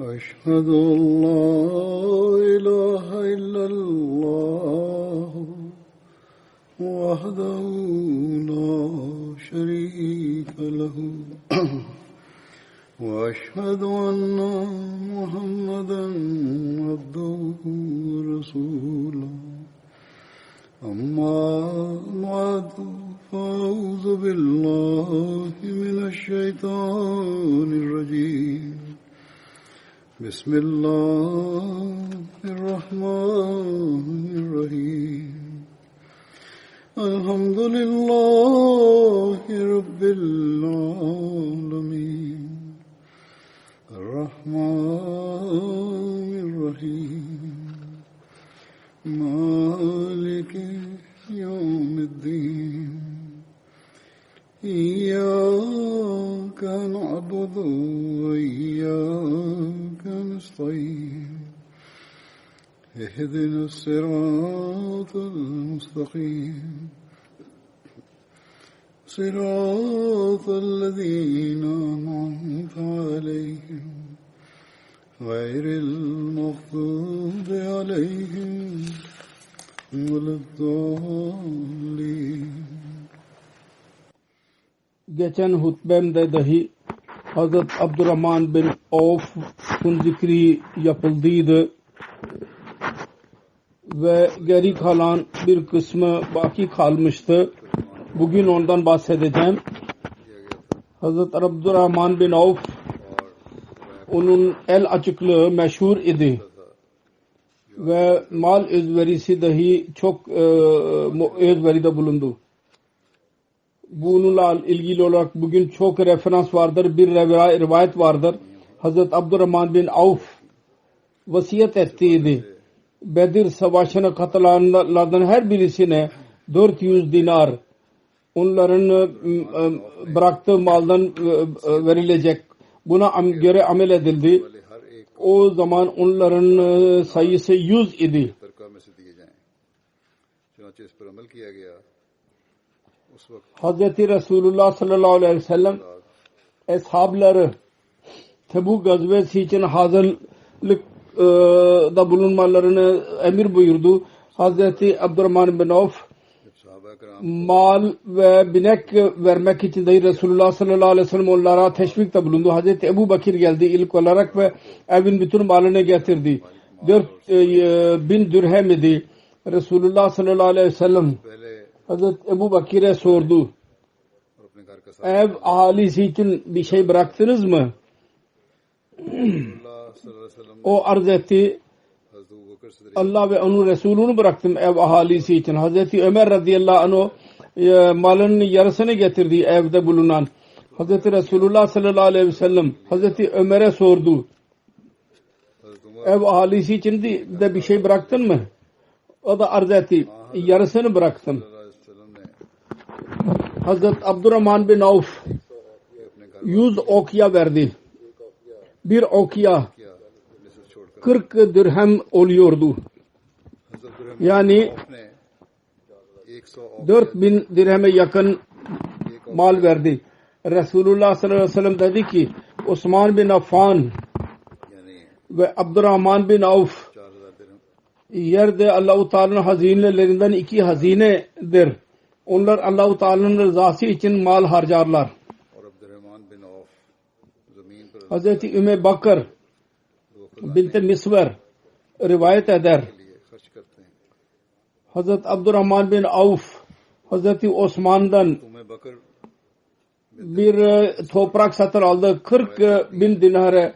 أشهد أن لا إله إلا الله وحده لا شريك له وأشهد أن محمدا عبده ورسوله أما بعد فأعوذ بالله من الشيطان الرجيم بسم الله الرحمن الرحيم الحمد لله رب العالمين الرحمن الرحيم مالك يوم الدين إياك نعبد وإياك نستعين اهدنا الصراط المستقيم صراط الذين أنعمت عليهم غير المغضوب عليهم ولا الضالين. Geçen hutbemde dahi Hazret Abdurrahman bin Avf'un zikri yapıldıydı ve geri kalan bir kısmı baki kalmıştı. Bugün ondan bahsedeceğim. Hazret Abdurrahman bin Avf, onun el açıklığı meşhur idi ve mal özverisi dahi çok özveride bulundu. Bununla ilgili olarak bugün çok referans vardır. Bir rivayet vardır. Hazret Abdurrahman bin Avf vasiyet ettiydi. Bedir Savaşı'na katılanlardan her birisine 400 dinar onların bıraktığı maldan verilecek. Buna göre amel edildi. O zaman onların sayısı 100 idi. Hazreti Resulullah sallallahu aleyhi ve sellem eshabları Tebuk gazvesi için hazırlık da bulunmalarını emir buyurdu. Hazreti Abdurrahman bin Avf mal ve binek vermek için de Resulullah sallallahu aleyhi ve sellem onlara teşvikte bulundu. Hazreti Ebu Bakir geldi ilk olarak ve evin bütün malını getirdi. 4000 dirhem idi. Resulullah sallallahu aleyhi ve sellem Hazreti Ebu Bakir'e sordu. Ev ahalisi için bir şey bıraktınız mı? O arz etti. Allah ve onun Resulü'nü bıraktım ev ahalisi için. Hazreti Ömer radıyallahu anh malının yarısını getirdi evde bulunan. Hazreti Resulullah sallallahu aleyhi ve sellem Hazreti Ömer'e sordu. Ev ahalisi için de bir şey bıraktın mı? O da arz etti. Yarısını bıraktım. Hazreti Abdurrahman bin Avf 100 okya verdi. Bir okya 40 dirhem oluyordu. Yani 4000 dirheme yakın mal verdi. Resulullah sallallahu aleyhi ve sellem dedi ki Osman bin Affan ve Abdurrahman bin Avf yerde Allah-u Teala'nın hazinelerinden iki hazinedir. Onlar Allah-u Teala'nın rızası için mal harcarlar. Hazreti Ümmü Bakır bint Misver rivayet eder. Hazreti Abdurrahman bin Avf Hazreti Osman'dan bir toprak satın aldı. 40.000 dinare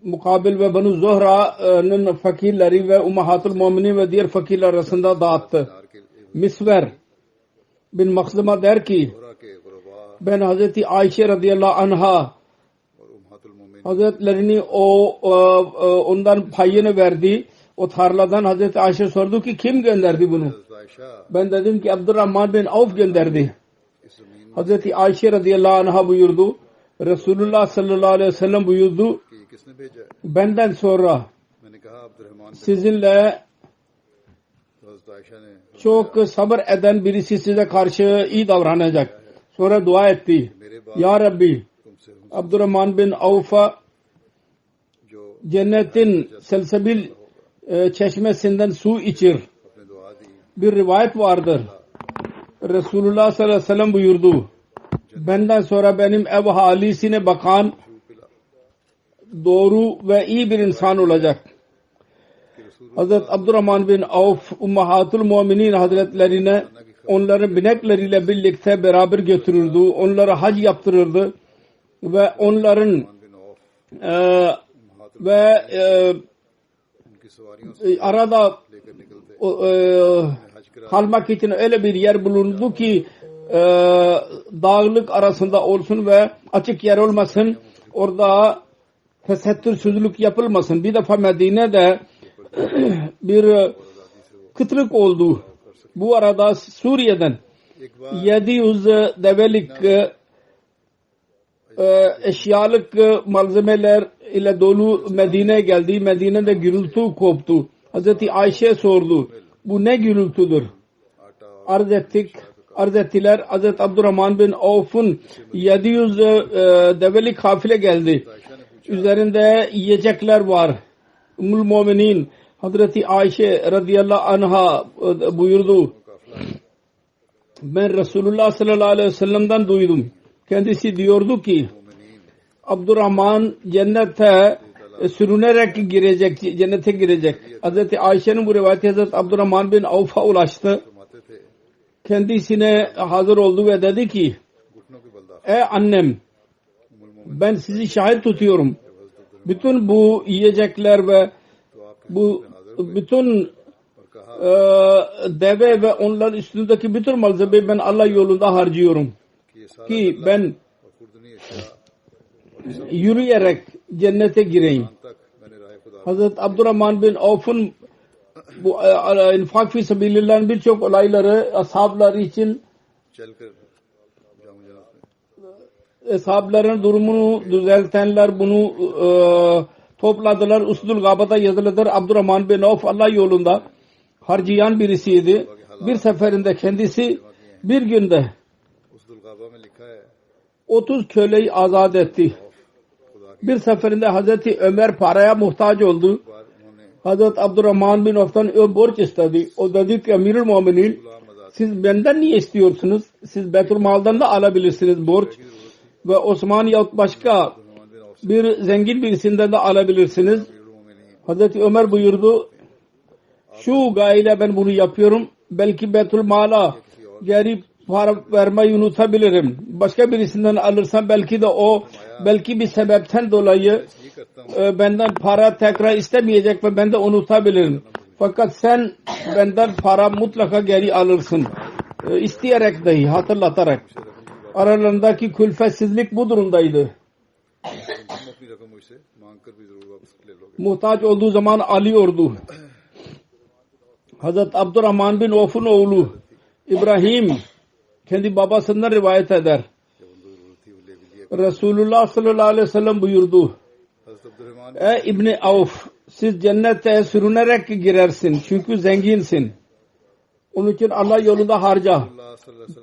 mukabil ve Banu Zuhra'nın fakirleri ve Ummahatul Muminin ve diğer fakirler arasında dağıttı. Misver bin Makhzuma der ki ben Hazreti Ayşe radıyallahu anha Hazretlerini ondan payını verdi. O tarladan Hazreti Ayşe sordu ki kim gönderdi bunu? Ben dedim ki Abdurrahman bin Avf gönderdi. Hazreti Ayşe radıyallahu anha buyurdu. Resulullah sallallahu aleyhi ve sellem buyurdu. Benden sonra sizinle çok sabır eden birisi size karşı iyi davranacak. Sonra dua etti. Ya Rabbi, Abdurrahman bin Avf'a cennetin selsebil çeşmesinden su içir. अपने दुआ दी Bir rivayet vardır. Resulullah sallallahu aleyhi ve sellem buyurdu. Benden sonra benim ev halisine bakan doğru ve iyi bir insan olacak. Hazret Abdurrahman bin Avf Ummahatul Muminin Hazretlerine onların binekleriyle birlikte beraber götürürdü. Onlara hac yaptırırdı ve onların उनकी सवारियों से arada लेकर निकलते kalmak için öyle bir yer bulundu ki dağlık arasında olsun ve açık yer olmasın. Orada tesettürsüzlük yapılmasın. Bir defa Medine'de bir kıtlık oldu. Bu arada Suriye'den 700 develik eşyalık malzemeler ile dolu Medine'ye geldi. Medine'de gürültü koptu. Hazreti Ayşe sordu. Bu ne gürültüdür? Arz ettiler. Hazreti Abdurrahman bin Avf'un 700 develik kafile geldi. Üzerinde yiyecekler var. Ummul Muminin Hazreti Ayşe radıyallahu anha buyurdu. Ben Resulullah sallallahu aleyhi ve sellem'den duydum. Kendisi diyordu ki Abdurrahman cennete sürünerek girecek, cennete girecek. Hazreti Ayşe'nin bu rivayeti Hazreti Abdurrahman bin Avf'a ulaştı. Kendisine hazır oldu ve dedi ki ey annem ben sizi şahit tutuyorum. Bütün bu yiyecekler ve bu bütün deve ve onların üstündeki bütün malzemeyi ben Allah yolunda harcıyorum. Ki ben yürüyerek cennete gireyim. Hazreti Abdurrahman bin Avf'un bu infak fi sabilillah'ın birçok olayları ashabları için ashabların durumunu düzeltenler bunu topladılar. Usdul Gaba'da yazılıdır. Abdurrahman bin Avf Allah yolunda harcayan birisiydi. Bir seferinde kendisi bir günde 30 köleyi azat etti. Bir seferinde Hazreti Ömer paraya muhtaç oldu. Hazreti Abdurrahman bin Avf'tan borç istedi. O dedi ki Emirül Muminin siz benden niye istiyorsunuz? Siz Beytülmal'dan da alabilirsiniz borç. Ve Osman yahut başka bir zengin birisinden de alabilirsiniz. Hazreti Ömer buyurdu şu gayeyle ben bunu yapıyorum. Belki Beytülmal'a geri para vermeyi unutabilirim. Başka birisinden alırsam belki de o belki bir sebepten dolayı benden para tekrar istemeyecek ve ben de unutabilirim. Fakat sen benden para mutlaka geri alırsın. İsteyerek dahi hatırlatarak. Aralarındaki külfetsizlik bu durumdaydı. Muhtaç olduğu zaman alıyordu. Hazreti Abdurrahman bin Avf'un oğlu İbrahim kendi babasından rivayet eder. Resulullah sallallahu aleyhi ve sellem buyurdu. Ey İbni Avf siz cennete sürünerek girersin. Çünkü zenginsin. Onun için Allah yolunda harca.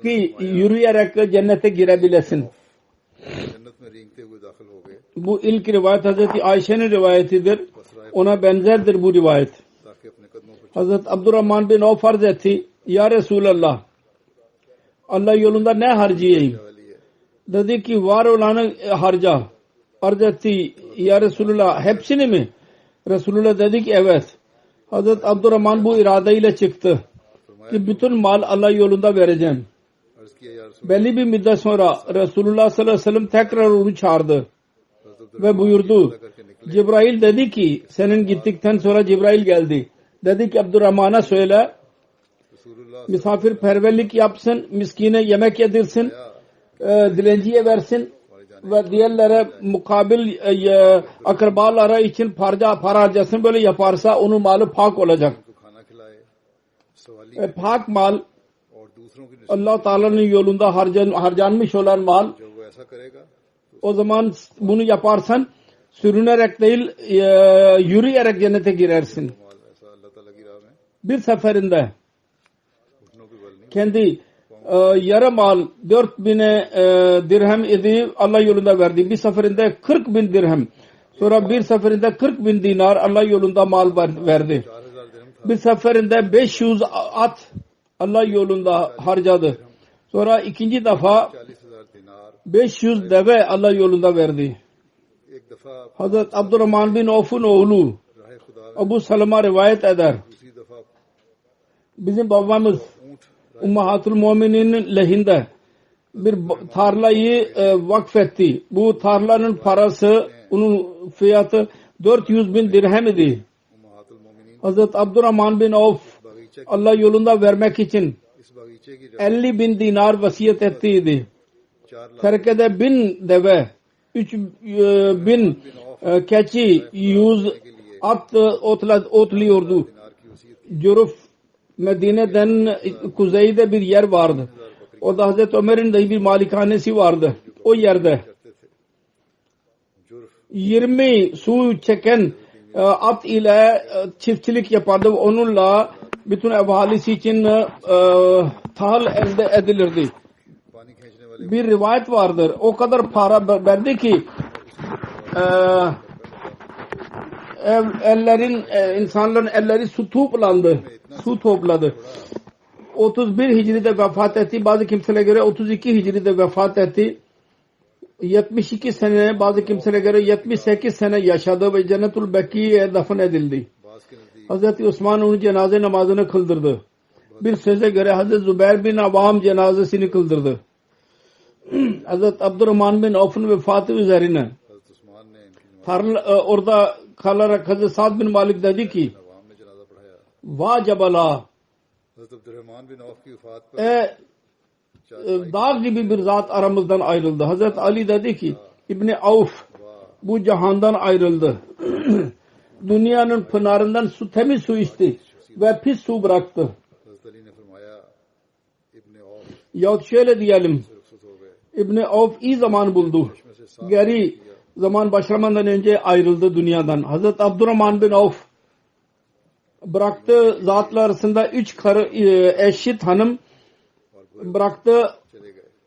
Ki yürüyerek cennete girebilesin. Bu ilk rivayet Hazreti Ayşe'nin rivayetidir. Ona benzerdir bu rivayet. Hazreti Abdurrahman bin Avf farz etti. Ya Resulallah Allah yolunda ne harcayayım? Dedi ki var olanı harca. Arz etti. Ya Resulullah hepsini mi? Resulullah dedi ki evet. Hazreti Abdurrahman bu iradeyle çıktı. Ki bütün mal Allah yolunda vereceğim. Belli bir müddet sonra Resulullah sallallahu aleyhi ve sellem tekrar onu çağırdı. Ve buyurdu. Cibrail dedi ki senin gittikten sonra Cibrail geldi. Dedi ki Abdurrahman'a söyle misafirperverlik yapsın, miskine yemek yedirsin, dilenciye versin ve diğerlere mukabil akrabalara için para harcasın. Böyle yaparsa onun malı pak olacak. Pak mal Allah Teala'nın yolunda harcanmış olan mal. O zaman bunu yaparsan sürünerek değil yürüyerek cennete girersin. Bir seferinde kendi yarı mal 4000 dirhem idi Allah yolunda verdi. Bir seferinde 40.000 dirhem Sonra bir seferinde 40.000 dinar Allah yolunda mal verdi. 4,000 dirhem था. Bir seferinde 500 at Allah yolunda harcadı. Sonra ikinci defa 40,000 dinar. 500 deve Allah yolunda verdi. एक दफा Hazret Abdurrahman bin Avf'un oğlu राह खुदा में Abu Salama rivayet eder. दूसरी दफा Bizim babamız ऊंट Ummahatul Mu'minin lehinde bir tarlayı vakfetti. Bu tarlanın parası, onun fiyatı 400.000 dirhem idi. उम्महातुल मोमिनीन Hazret Abdurrahman bin Avf बगीचे Allah yolunda vermek için इस बगीचे की 50.000 dinar vasiyet ettiydi. 4 लाख Terkede 1000 deve, 3000 keçi, 100 at otluyordu. दिनार की वसीयत Curuf Medine'den kuzeyde bir yer vardı. Orada Hazreti Ömer'in de bir malikanesi vardı. O yerde करते थे. जुर्फ 20 su çeken at ile çiftçilik yapardı. Onunla bütün ev ahalisi için tahıl elde edilirdi. पानी खींचने वाले Bir rivayet vardır. O kadar para verdi ki insanların elleri su topladı. Su topladı. 31 Hicri'de vefat etti. Bazı kimselere göre 32 Hicri'de vefat etti. 72 sene, bazı kimselere göre 78 sene yaşadı ve Cennetul Beki'ye dafn edildi. बास के नजदीक Hazreti Osman onun cenaze namazını kıldırdı. Bir söze göre Hazreti Zübeyir bin Avvam cenazesini kıldırdı. Hazreti Abdurrahman bin Avf'un vefatı üzerine हजरत उस्मान ने इनकी orada kalarak Hazreti Sa'd bin Malik dedi ki नवाम में जनाजा पढ़ाया. Va Cebala, हजरत अब्दुर्रहमान बिन औफ की वफात पर dağ gibi bir zat aramızdan ayrıldı. Hazreti Ali dedi ki İbni Avf bu cihandan ayrıldı. Dünyanın pınarından temiz su içti ve pis su bıraktı. हजरत अली ने फरमाया इब्ने of Yahut şöyle diyelim, रुखसत हो गए. İbni Avf iyi zaman buldu. Geri zaman başlamadan önce ayrıldı dünyadan. Hazreti Abdurrahman bin Avf bıraktığı zatlar arasında 3 karı eşit hanım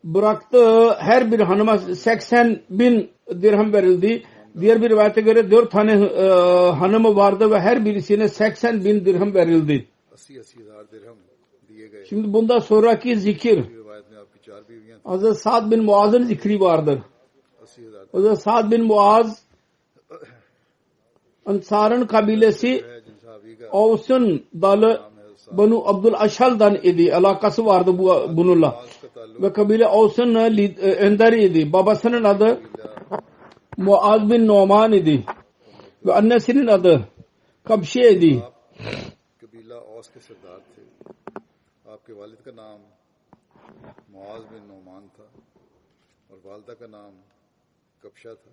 bıraktığı her bir hanıma 80.000 dirhem verildi. Diğer bir rivayete göre 4 tane hanımı vardı ve her birisine 80.000 dirhem verildi. 80,000 dirhem दिए गए. Şimdi bunda sonraki zikir रिवायत में आपकी 4 बीवियां थीं. Hazreti Sa'd bin Muaz'ın zikri vardır. 80,000 Hazreti Sa'd bin Muaz Ansar'ın kabilesi है जिन साहबी का Avs'ın dalı Banu Abdul Aşhal'dan idi. Alakası vardı bununla. का ताल्लुक Ve kabile Avs'ın önderi idi. Babasının adı Muaz bin Numan idi. Ve annesinin adı Kabşe idi. कबीला औस के सरदार थे. आपके वालिद का नाम मुआज बिन नोमान था और वालदा का नाम कबशा था.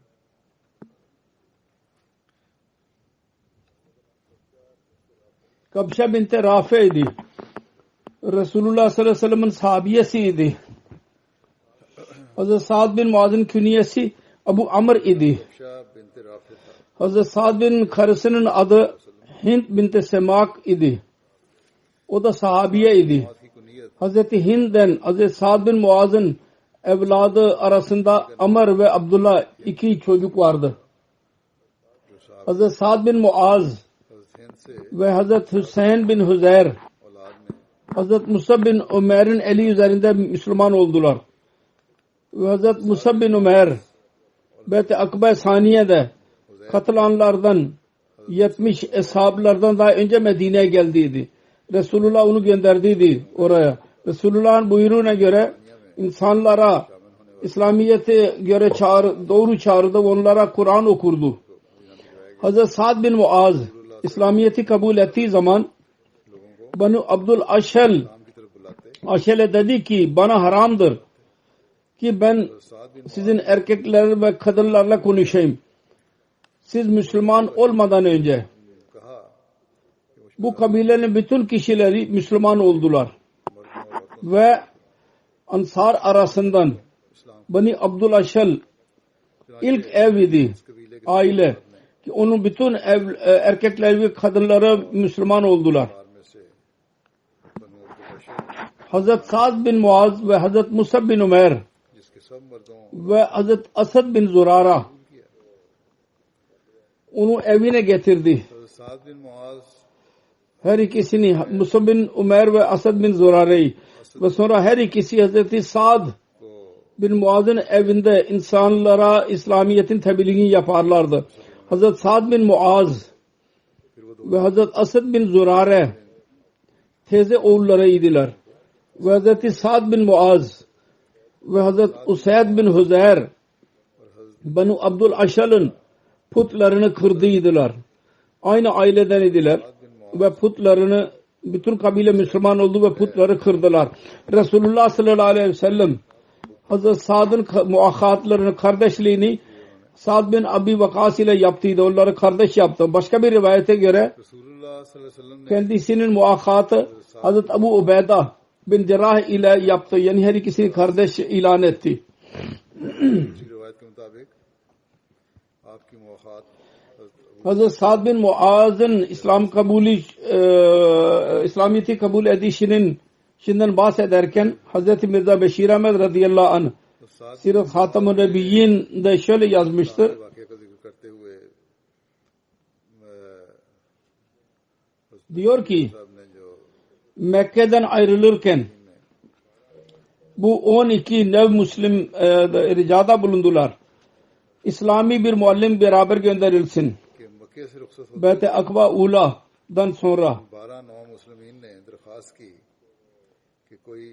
Kabşe binte Rafe idi. Resulullah sallallahu aleyhi ve sellem'in sahabiyesi idi. Hazreti Sa'd bin Muaz'ın künyesi Abu Amr idi. कबशा बिनते राफे था. Hazreti Sa'd bin karısının adı Hind binte Semak idi. O da sahabiye idi. Muaz की कुनियत Hazreti Hind'den Hazreti Sa'd bin Muaz'ın evladı arasında Amr ve Abdullah 2 çocuk vardı. Hazreti Sa'd bin Muaz हजरत हिंद से ve Hazreti Hüseyin bin Hüzeyr, औलाद में Hazreti Musab bin Ömer'in eli üzerinde Müslüman oldular. Ve Hazreti Musab bin Ömer Beyt-i Akbe Saniye'de katılanlardan 70 eshablardan daha önce Medine'ye geldiydi. Resulullah onu gönderdiydi oraya. Resulullah'ın buyruğuna göre insanlara İslamiyet'e göre doğru çağırdı. Onlara Kur'an okurdu. Hazreti Sa'd bin Muaz İslamiyet'i kabul ettiği zaman Banu Abdul नाम की तरफ बुलाते. Aşel'e dedi ki bana haramdır ki ben sizin erkekler ve kadınlarla konuşayım. Siz Müslüman olmadan önce कहा bu kabilenin bütün kişileri Müslüman oldular. Ve Ansar arasından Bani Abdul Aşel ilk ev idi. Aile. Ki onun bütün erkekler ve kadınları Müslüman oldular. में से बनु अब्दुल Bashir Hazret Sa'd bin Muaz ve Hazret Musab bin Umayr जिसके सब मर्दों ve Hazret Asad bin Zurara onu evine getirdi. साद बिन Muaz Her ikisini Musab bin Umer ve Asad bin Zurare'yi ve sonra her ikisi Hazreti Sa'd को bin Muaz'ın evinde insanlara İslamiyet'in tebliğini yaparlardı. Hazret Sa'd bin Muaz ve Hazret Asad bin Zurare teyze oğullarıydılar. Ve Hazreti Sa'd bin Muaz ve Hazret Usayd bin Huzeyr Banu Abdul Aşal'ın putlarını kırdıydılar. Aynı aileden idiler ve putlarını bütün kabile Müslüman oldu ve putları kırdılar. Resulullah sallallahu aleyhi ve sellem Hazret Sa'd'ın muakhatlarını, kardeşliğini Sa'd bin Abi Vakas ile yaptıydı. Onları kardeş yaptı. Başka bir rivayete göre रसूलुल्लाह सल्लल्लाहु अलैहि वसल्लम ने kendisinin muakhatı Hazret Abu Ubeyda bin Cerrah ile yaptı. Yani her ikisini kardeş ilan etti. दूसरी रिवायत के मुताबिक आपकी मुलाकात Hazret Sa'd bin Muaz'ın İslamiyet'i kabul edişinin şimdiden bahsederken Hazreti Mirza Beşir Ahmed radıyallahu anh Sirat Hatam-ı Nebiyyin de şöyle yazmıştır. वाकया का जिक्र करते हुए Diyor ki साहब ने जो Mekke'den ayrılırken bu 12 nev Müslim ricada bulundular. İslami bir muallim beraber gönderilsin. कि मक्के से रुखसत हो Beyt-i Akba Ula'dan sonra 12 नौ मुस्लिमीन ने दरख्वास्त की कि कोई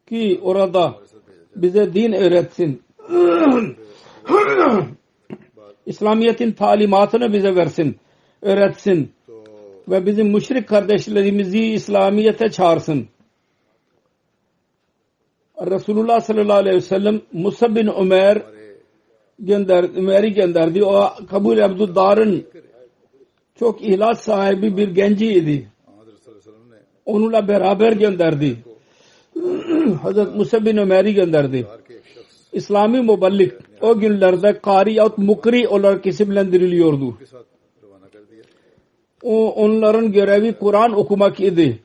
ki orada हमारे साथ भेजा bize din öğretsin. İslamiyet'in talimatını bize versin, öğretsin तो ve bizim müşrik kardeşlerimizi İslamiyet'e çağırsın. Resulullah sallallahu aleyhi ve sellem Musab bin Ömer'i gönderdi. O Kabul Abdüddar'ın çok ihlas sahibi bir genciydi. हज़रत सल्लल्लाहु अलैहि वसल्लम ने Onunla beraber gönderdi. Hazret Musab bin Ömer'i gönderdi. बाहर के एक शख्स İslami muballik o günlerde kari yahut mukri olarak isimlendiriliyordu. के साथ रवाना कर दिया Onların görevi Kur'an okumak idi.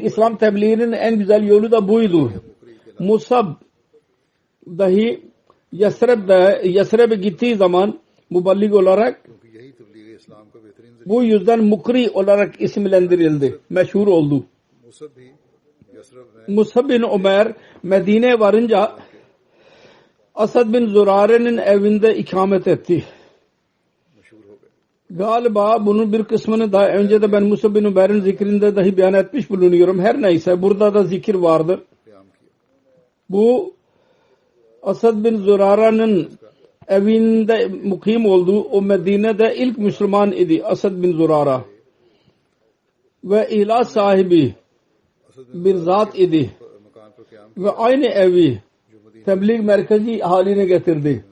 İslam tebliğinin en güzel yolu da buydu. Musab dahi Yasreb'e gittiği zaman muballik olarak क्योंकि यही तबलीग इस्लाम का बेहतरीन bu yüzden mukri olarak isimlendirildi. Meşhur oldu. Musab भी यसरब में Musab bin Ömer Medine'ye varınca Asad bin Zurare'nin evinde ikamet etti. मशहूर हो गए Galiba bunun bir kısmını daha önce de ben Musab bin Ömer'in zikrinde dahi beyan etmiş bulunuyorum. Her neyse burada da zikir vardır. क़याम किया Bu Asad bin Zurare'nin evinde mukim olduğu o Medine'de ilk Müslüman idi Asad bin Zurare. Ve ihlas sahibi bir zat idi. मकान पर क़याम Ve aynı evi tebliğ merkezi haline getirdi.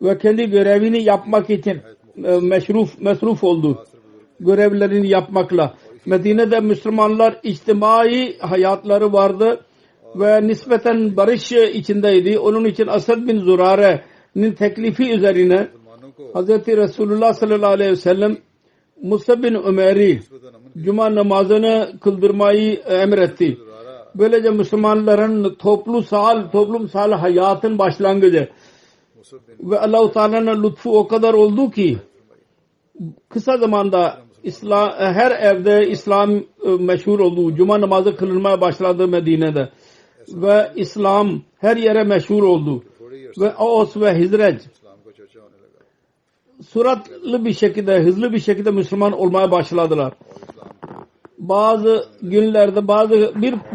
Ve kendi görevini yapmak için mesruf oldu. Görevlerini yapmakla. Medine'de Müslümanlar içtimai hayatları vardı ve nispeten barış içindeydi. Onun için Asad bin Zurare'nin teklifi üzerine मुसलमानों को Hz. Resulullah sallallahu aleyhi ve sellem Musab bin Ömer'i निस्बतन अमन Cuma namazını kıldırmayı emretti. Böylece Müslümanların toplumsal hayatın başlangıcı Musab bin ve Allah-u Teala'nın lütfu o kadar oldu ki kısa zamanda her evde İslam meşhur oldu. Cuma namazı kılınmaya başladı Medine'de ve İslam her yere meşhur oldu. Ve Aus ve Hizreç इस्लाम को चर्चा होने लगा süratli bir şekilde, hızlı bir şekilde Müslüman olmaya başladılar. Bazı günlerde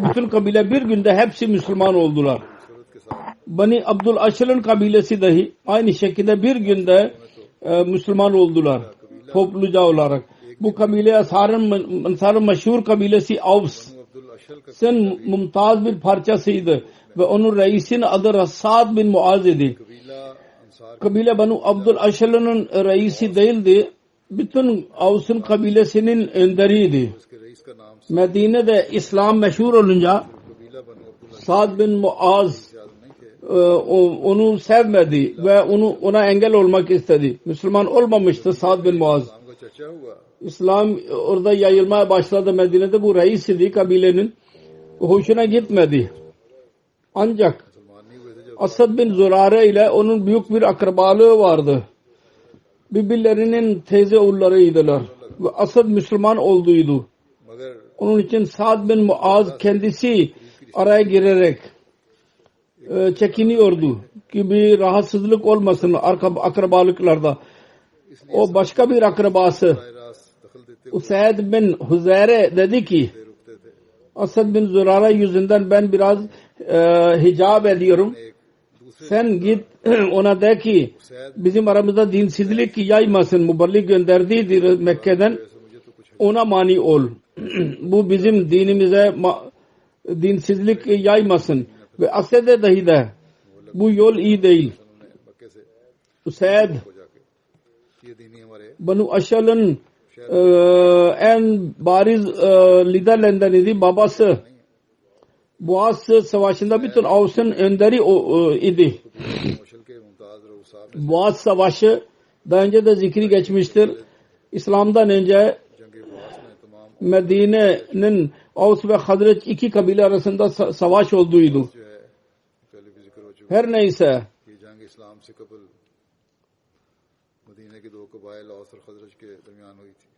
bütün kabile bir günde hepsi Müslüman oldular. सूरत के साथ Bani Abdul Aşıl'ın kabilesi dahi aynı şekilde bir günde Müslüman oldular. Topluca olarak. Bu kabile Ansar'ın meşhur kabilesi Avs. Abdul अशल का Sen mumtaz bir parçasıydı. Ve onun reisinin adı Rassad bin Muaz idi. कबीला Ansar Kabile Banu Abdul Aşıl'ın reisi değildi. Bütün Avs'ın kabilesinin önderiydi. उसके रईस का नाम Medine'de İslam meşhur olunca कबीला बनु Abdul Sa'd bin Muaz याद नहीं थे onu sevmedi ve ona engel olmak istedi. Müslüman olmamıştı Sa'd bin Muaz. इस्लाम का चर्चा हुआ İslam orada yayılmaya başladı Medine'de. Bu reis idi kabilenin. Hoşuna gitmedi. Ancak मुसलमान नहीं हुए थे जब Asad bin Zurare ile onun büyük bir akrabalığı vardı. birbirlerinin teyze oğullarıydılar. Ve Asad Müslüman olduydu. मगर Onun için Sa'd bin Muaz kendisi araya girerek çekiniyordu ki bir rahatsızlık olmasın akrabalıklarda. O başka bir akrabası बराह रास्त दखल देते Usayd bin Huzeyre dedi ki हुए रुकते थे. Asad bin Zurara yüzünden ben biraz hicap ediyorum. एक दूसरे Sen git ona de ki bizim aramızda dinsizlik yaymasın. Muballik gönderdiğidir Mekke'den. से मुझे तो कुछ Ona mani ol. Bu bizim dinimize dinsizlik yaymasın. Ve Asad'e dahi de bu yol iyi değil. उन्होंने मक्के से Usayd हो जाके ये दीनी हमारे Banu Aşal'ın en bariz liderlerinden idi. Babası Boğaz Savaşı'nda bütün Avs'ın önderi idi. मशल के मुमताज रऊसाफ ने Boğaz Savaşı daha önce de zikri geçmiştir. İslam'dan önce जंग बोआस में तमाम Medine'nin Avs ve Hazreç iki kabile arasında savaş olduğuydu. जो है पहले भी जिक्र हो चुका Her neyse कि जंग इस्लाम से कबल मदीने के दो कबाइल औस और खजरज के दरमियान हुई थी.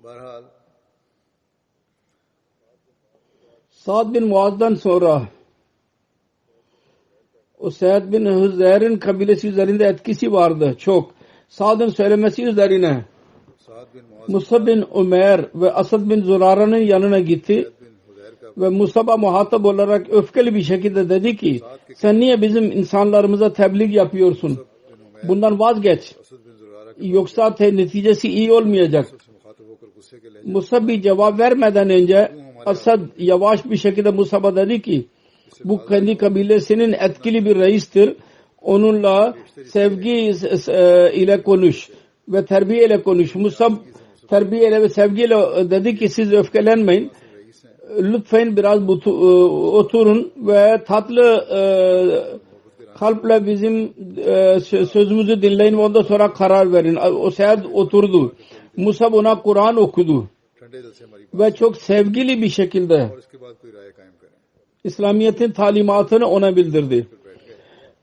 बहरहाल Sa'd bin Muaz'dan sonra o Sa'd bin Hüzeyr'in kabilesi üzerinde etkisi vardı çok. Sa'd'ın söylemesi üzerine साद बिन Muaz Musab bin Ömer ve Asad bin Zurara'nın yanına gitti बिन हुदैर का ve Musab'a muhatap olarak öfkeli bir şekilde dedi ki sen niye bizim insanlarımıza tebliğ yapıyorsun? बिन Umair Bundan vazgeç. Asad बिन जुरारा के Yoksa neticesi iyi olmayacak. से मुखातब होकर गुस्से के लहजे Musab bir cevap vermeden önce Asad yavaş bir şekilde Musab'a dedi ki bu kendi kabilesinin etkili bir reistir. Onunla sevgi ile konuş ve terbiye ile konuş. Musab terbiye ile ve sevgiyle dedi ki siz öfkelenmeyin. Lütfen biraz oturun ve tatlı kalple bizim sözümüzü dinleyin ve ondan sonra karar verin. O Sa'd oturdu. Musab ona Kur'an okudu ठंडे दिल से हमारी ve çok sevgili bir şekilde और इसके बाद कोई राय कायम करें. İslamiyet'in talimatını ona bildirdi. फिर बैठ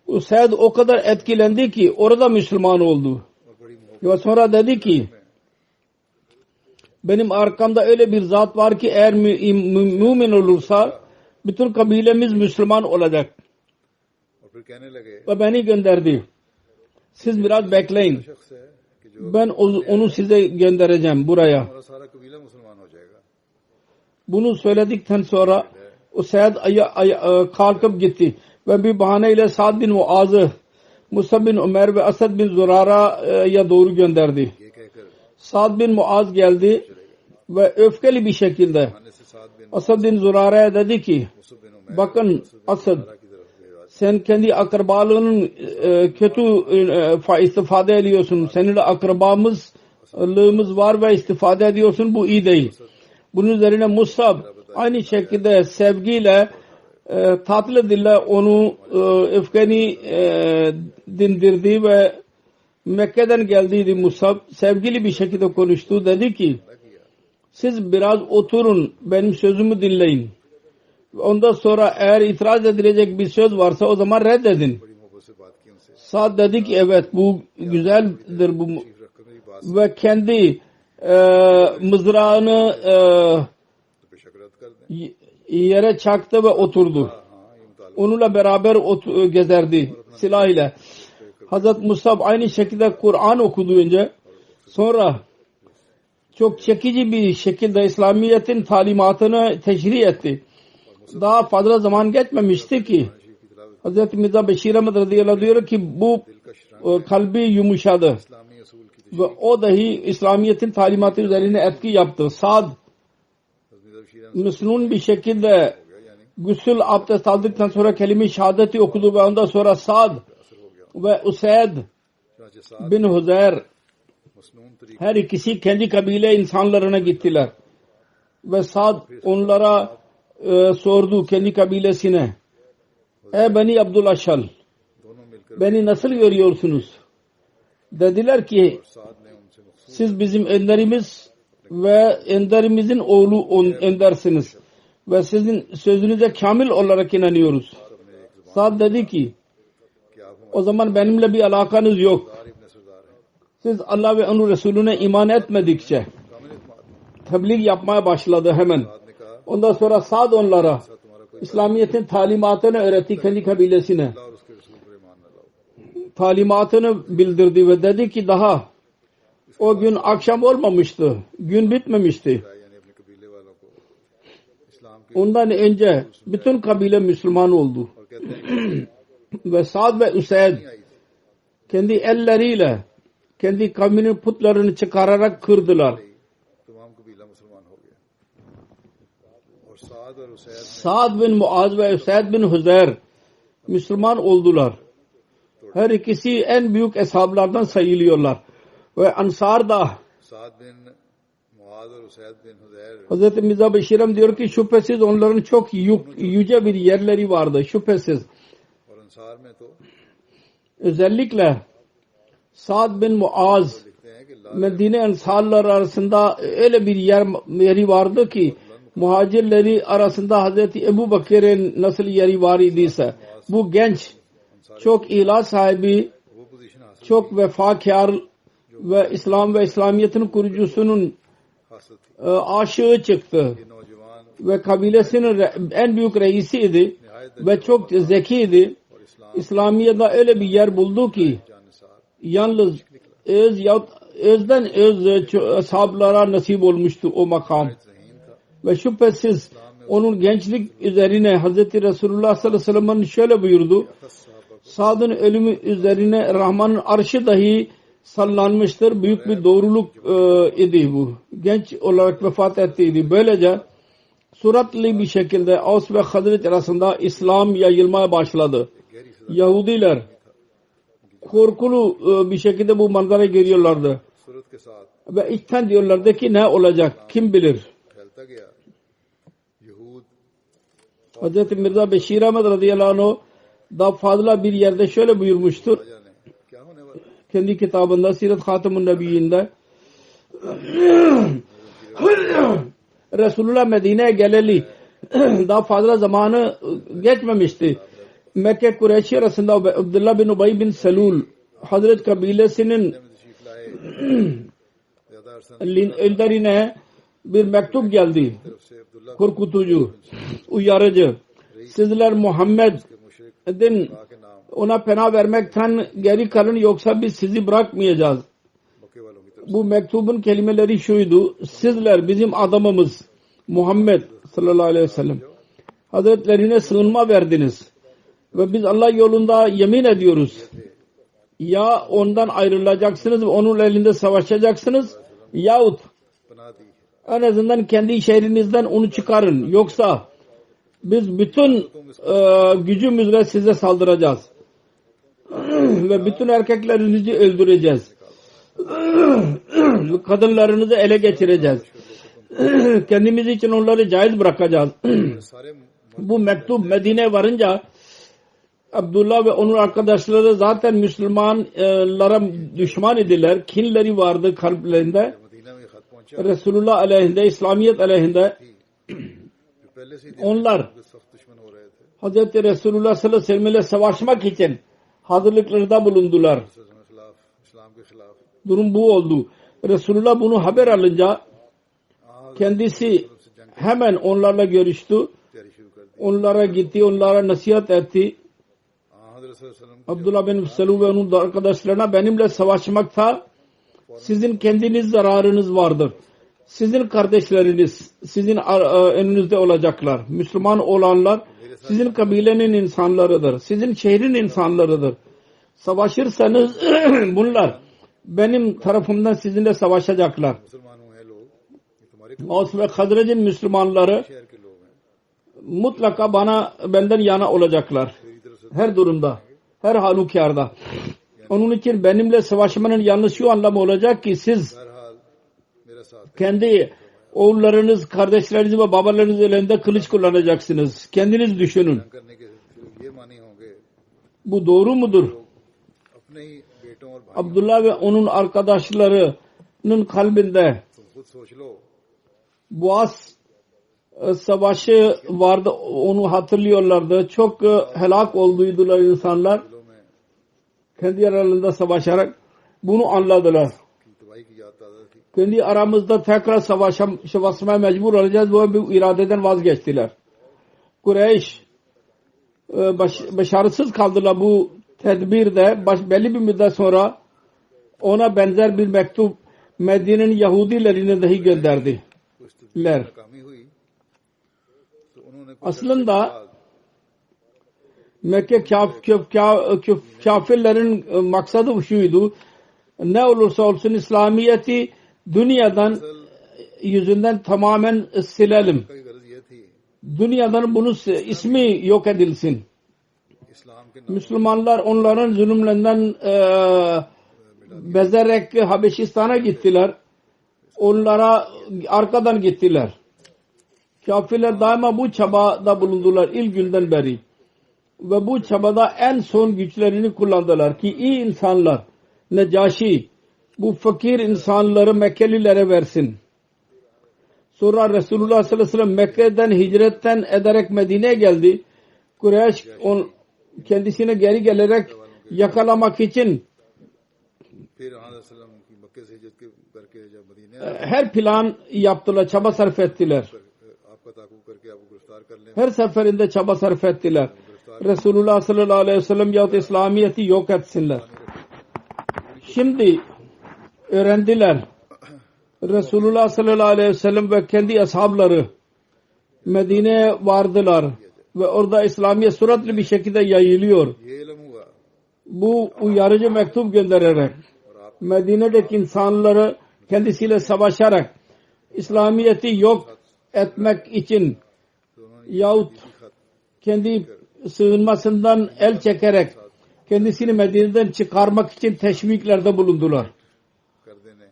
गए Sa'd o kadar etkilendi ki orada Müslüman oldu. और बड़ी मोहब्बत Ve sonra dedi ki benim arkamda öyle bir zat var ki eğer mümin olursa bütün kabilemiz Müslüman olacak. और फिर कहने लगे Ve beni gönderdi. Siz biraz bekleyin. शख्स है कि जो Ben onu size göndereceğim buraya. हमारा सारा कबीला मुसलमान हो जाएगा. Bunu söyledikten sonra o Sa'd kalkıp gitti. Ve bir bahaneyle Sa'd bin Muaz'ı Musab bin Ömer ve Asad bin Zurara'ya doğru gönderdi. ये कहकर Sa'd bin Muaz geldi ve öfkeli bir şekilde आने से Saad bin Asad bin Zurara'ya dedi ki Musab bin Umair bakın Asad की तरफ ये बात sen kendi akrabalığının kötü istifade ediyorsun. Seninle akrabamızlığımız var ve istifade ediyorsun. Bu iyi değil. Bunun üzerine Musab aynı şekilde sevgiyle tatlı dille onu öfkeni dindirdi ve Mekke'den geldiydi Musab. Sevgili bir şekilde konuştu. Dedi ki siz biraz oturun benim sözümü dinleyin. Ondan sonra eğer itiraz edilecek bir söz varsa o zaman reddedin. बड़ी मोहब्बत से बात की उनसे. Sa'd dedi ki evet bu güzeldir bu रखकर मेरी बात ve kendi mızrağını तो बेशक रद्द कर दें. yere çaktı ve oturdu. हाँ ये मुताल्लिक़ Onunla beraber gezerdi silah ile. Hazret Musab aynı şekilde Kur'an okudu önce. Sonra çok çekici bir şekilde İslamiyet'in talimatını teşrih etti. Daha fazla zaman geçmemişti ki Hazreti Mirza Beşir Ahmed radıyallahu anh diyor ki bu kalbi yumuşadı. इस्लामी असूल की Ve o dahi İslamiyet'in talimatı üzerine etki yaptı. Sa'd Müslüman bir şekilde gusül abdest aldıktan sonra kelime-i şehadeti okudu ve ondan sonra Sa'd ve Usayd चुनांचे साद bin Huzeyr मसनून तरीके her ikisi kendi kabile insanlarına gittiler. Ve Sa'd onlara sordu kendi kabilesine. Ey Beni Abdülaşal दोनों मिलकर beni nasıl görüyorsunuz? Dediler ki साद ने उनसे मखसूस siz bizim önderimiz ve önderimizin oğlu öndersiniz. Ve sizin sözünüze kamil olarak inanıyoruz. Sa'd dedi ki कि आप O zaman benimle bir alakanız yok. सरदार इब्न सरदार हैं, Siz Allah ve onun Resulüne iman etmedikçe कामिल इत्मीनान। tebliğ yapmaya başladı hemen. साद ने कहा Ondan sonra Sa'd onlara ऐसा तुम्हारा कोई İslamiyet'in talimatını öğretti kendi kabilesine. अल्लाह और उसके रसूल पर ईमान न लाओ। Talimatını bildirdi ve dedi ki daha o gün akşam olmamıştı. Gün bitmemişti. यानी अपने कबीले वालों को इस्लाम के Ondan önce bütün kabile Müslüman oldu. और कहते हैं Ve Sa'd ve Üseyd आई थी kendi elleriyle kendi kavminin putlarını çıkararak kırdılar. तमाम कबीला मुसलमान हो गया और साद और Usaid Sa'd bin Muaz ve Üseyd bin Huzeyr Müslüman oldular. Her ikisi en büyük eshablardan sayılıyorlar. Ve Ansar da साद बिन मुआज और उसैद बिन हुदैर Hz. Mirza Beşirem diyor ki şüphesiz onların çok yüce bir yerleri vardı. Şüphesiz. और अंसार में तो Özellikle Sa'd bin Muaz लिखते हैं कि ला Medine Ensarlar arasında öyle bir yeri vardı ki muhacirleri arasında Hazreti Ebu Bakır'ın nasıl yeri var idiyse bu genç çok ilah sahibi, वो पोजीशन हासिल çok vefakar ve İslam ve İslamiyet'in kurucusunun हासिल थी। aşığı çıktı ये नौजवान ve kabilesinin en büyük reisiydi ve çok zekiydi. और इस्लाम İslamiyet'de öyle bir yer buldu ki Jansar yalnız öz yahut özden öz ashablara nasip olmuştu o makam. रहीम था। Ve şüphesiz onun gençlik üzerine Hz. Resulullah sallallahu aleyhi ve sellem'in şöyle buyurdu. Sa'd'ın ölümü üzerine Rahman'ın arşı dahi sallanmıştır. Büyük bir doğruluk idi bu. Genç olarak vefat ettiydi. Böylece suratlı bir şekilde Avs ve Hazret arasında İslam yayılmaya başladı. Yahudiler korkulu bir şekilde bu manzarayı görüyorlardı. सूरत के साथ Ve içten diyorlardı ki ne olacak kim bilir. फैलता गया। यहूद Hz. Mirza Beşir Ahmet radıyallahu anh daha fazla bir yerde şöyle buyurmuştur. जाने क्या होने वाला है। Kendi kitabında Sirat Hatemun Nebiyyinde Resulullah Medine'ye geleli daha fazla zamanı geçmemişti. Mekke Kureyşi arasında Abdullah bin Ubay bin Selul Hazret kabilesinin में तशरीफ लाए ज्यादा अरसा önderine bir mektup geldi. तरफ से Abdullah Korkutucu, uyarıcı. Sizler Muhammed'in के मुशरिक के नाम ona pena vermekten geri kalın yoksa biz sizi bırakmayacağız. मक्के वालों की तरफ Bu mektubun kelimeleri şuydu. Sizler bizim adamımız Muhammed sallallahu aleyhi ve sellem Hazretlerine sığınma verdiniz. Ve biz Allah yolunda yemin ediyoruz. Ya ondan ayrılacaksınız ve onun elinde savaşacaksınız yahut पनाह दी है। en azından kendi şehrinizden onu çıkarın. Yoksa biz bütün gücümüzle size saldıracağız. Ve bütün erkeklerinizi öldüreceğiz. Kadınlarınızı ele geçireceğiz. Kendimiz için onları caiz bırakacağız. सारे Bu mektup Medine'ye varınca Abdullah ve onun arkadaşları zaten Müslümanlara düşman idiler. Kinleri vardı kalplerinde. Medina में खत पहुंचा Resulullah aleyhinde, İslamiyet aleyhinde. जो पहले से ही Onlar सख्त दुश्मन हो रहे थे। Hz. Resulullah sallallahu aleyhi ve sellem ile savaşmak için hazırlıklarda bulundular. खिलाफ इस्लाम के खिलाफ Durum bu oldu. Resulullah bunu haber alınca kendisi hemen onlarla görüştü. तैयारी शुरू कर दी। Onlara gitti, onlara nasihat etti. हज़रत सल्लल्लाहु अलैहि वसल्लम Abdullah bin Selul ve onun arkadaşlarına benimle savaşmakta sizin kendiniz zararınız vardır. Sizin kardeşleriniz sizin önünüzde olacaklar. Müslüman olanlar sizin kabilenin insanlarıdır. Sizin şehrin insanlarıdır. Savaşırsanız bunlar benim tarafımdan sizinle savaşacaklar. मुसलमान हैं लोग, ये तुम्हारे Avs ve Hazret'in Müslümanları शहर के लोग हैं। mutlaka benden yana olacaklar. Her durumda. Her halükarda. Onun için benimle savaşmanın yalnız şu anlamı olacak ki siz बहरहाल मेरा साथ kendi oğullarınız, kardeşleriniz ve babalarınız elinde kılıç kullanacaksınız. Kendiniz düşünün. करने के ये मानी होंगे Bu doğru mudur? अपने ही बेटों और भाई Abdullah ve onun arkadaşlarının kalbinde तुम खुद सोच लो Boğaz savaşı vardı. Onu hatırlıyorlardı. Çok helak olduydular insanlar. दिलों में kendi aralarında savaşarak bunu anladılar. तबाही की याद ताज़ा थी. Kendi aramızda tekrar savaşmaya mecbur olacağız. Bu iradeden vazgeçtiler. Kureyş başarısız kaldılar bu tedbirde. Belli bir müddet sonra ona benzer bir mektup Medine'nin Yahudilerine dahi gönderdiler. नाकामी हुई तो उन्होंने Aslında Mekke kafirlerin maksadı şuydu. Ne olursa olsun İslamiyet'i dünyadan yüzünden tamamen silelim. की गरज ये थी Dünyadan bunun ismi yok edilsin. इस्लाम के नाम Müslümanlar onların zulümlerinden bezerek Habeşistan'a gittiler. Onlara arkadan gittiler. Kafirler daima bu çabada bulundular ilk günden beri. Ve bu çabada en son güçlerini kullandılar ki iyi insanlar Necaşi bu fakir insanları Mekkelilere versin. Sonra Resulullah sallallahu aleyhi ve sellem Mekke'den hicretten ederek Medine'ye geldi. Kureyş kendisine geri gelerek yakalamak için फिर वसल्लम की मक्के से हिजरत करके जब मदीने her plan yaptılar, çaba sarf ettiler. आपका ताकुब करके आपको गिरफ्तार कर लें Her seferinde çaba sarf ettiler. Resulullah sallallahu aleyhi ve sellem yahut İslamiyet'i yok etsinler. Şimdi öğrendiler. Resulullah sallallahu aleyhi ve sellem ve kendi ashabları Medine'ye vardılar ve orada İslamiyet süratli bir şekilde yayılıyor. ये इल्म हुआ Bu uyarıcı mektup göndererek Medine'deki insanları kendisiyle savaşarak İslamiyet'i yok etmek için yahut kendi sığınmasından el çekerek kendisini Medine'den çıkarmak için teşviklerde bulundular. कर देने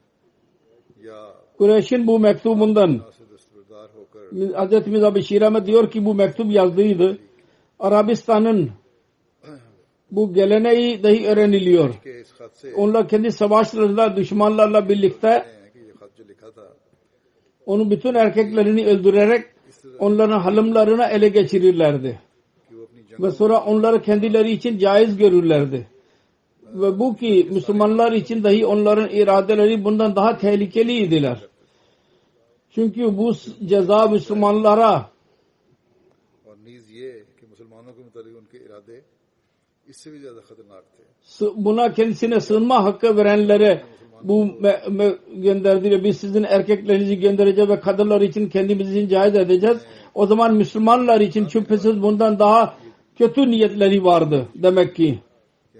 या Kureyş'in bu mektubundan से दस्तबरदार होकर Hazreti Mirza Beşir Ahmet diyor ki bu mektup yazdığıydı. Arabistan'ın bu geleneği dahi öğreniliyor. के इस खत से Onlar kendi savaşlarında düşmanlarla birlikte हैं कि ये खत जो लिखा था onun bütün erkeklerini öldürerek onların hanımlarına ele geçirirlerdi. कि वो अपनी जंग Ve sonra onları kendileri için caiz görürlerdi. Ve bu ki Müslümanlar için dahi onların iradeleri bundan daha tehlikeliydiler. Çünkü bu ceza Müslümanlara और नीज ये कि मुसलमानों के मुतालिक उनके इरादे इससे भी ज्यादा खतरनाक थे buna kendisine sığınma hakkı verenlere bu gönderdiler. Biz sizin erkeklerinizi göndereceğiz ve kadınlar için kendimiz için caiz edeceğiz. O zaman Müslümanlar için şüphesiz bundan daha kötü niyetleri vardı demek ki.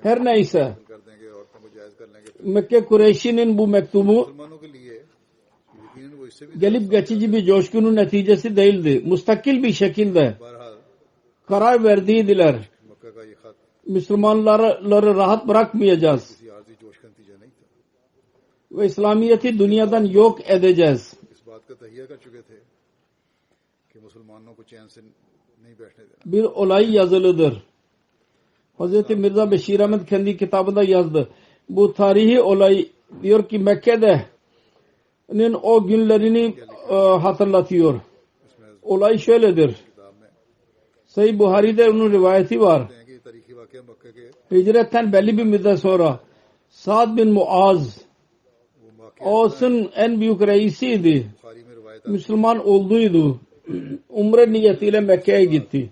Her neyse कर देंगे औरतों को जायज कर लेंगे Mekke Kureyşi'nin bu mektubu मुसलमानों के लिए यकीनन वो इससे भी gelip geçici bir coşkunun neticesi değildi. Mustakil bir şekilde बहरहाल karar verdiydiler. मक्का का ये खत Müslümanları rahat bırakmayacağız. किसी आरजी जोश का नतीजा नहीं था Ve İslamiyet'i dünyadan yok edeceğiz. इस बात का तहिया कर चुके थे कि मुसलमानों को चैन से नहीं बैठने देना Bir olay yazılıdır. Hazreti Mirza Beşir Ahmet kendi kitabında yazdı. Bu tarihi olay diyor ki Mekke'nin o günlerini hatırlatıyor. इसमें Olay şöyledir. किताब में Sahih Buhari'de onun rivayeti var. कहते हैं कि ये तारीखी वाकया मक्का के Hicretten belli bir müddet sonra Sa'd bin Muaz वो वाकया Os'un en büyük reisiydi. Bukhari में रिवायत Müslüman olduydu. Umre niyetiyle Mekke'ye gitti.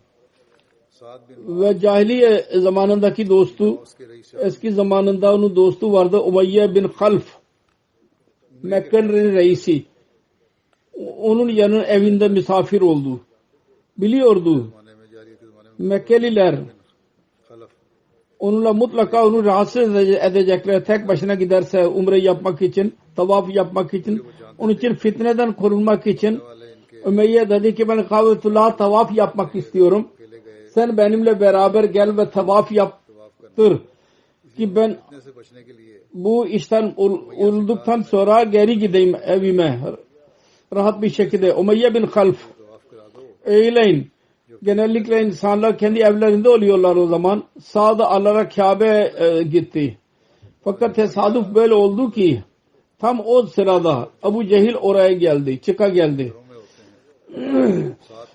साद बिन Ve cahiliye zamanındaki dostu उसके rice eski zamanında onun dostu vardı Umayye bin Half. Mekke'nin reisi. Onun yanı evinde misafir oldu. Biliyordu. जमाने में जारी के जमाने में Mekkeliler खलफ onunla mutlaka onu rahatsız edecekler. Tek başına giderse umre yapmak için, tavaf yapmak için, onun için fitneden korunmak için वाले इनके Ümeyye dedi ki ben Kâbetullah tavaf yapmak istiyorum. अकेले गए Sen benimle beraber gel ve tavaf yaptır. Ki ben फitने से बचने के लिए bu işten olduktan sonra geri gideyim evime. Rahat bir şekilde. Umayye bin Half तवाफ करा दो eyleyin. Genellikle insanlar kendi evlerinde oluyorlar o zaman. Sağda alarak Kabe'ye gitti. Fakat tesadüf böyle oldu ki tam o sırada Ebu Cehil oraya geldi. Çıka geldi. में होते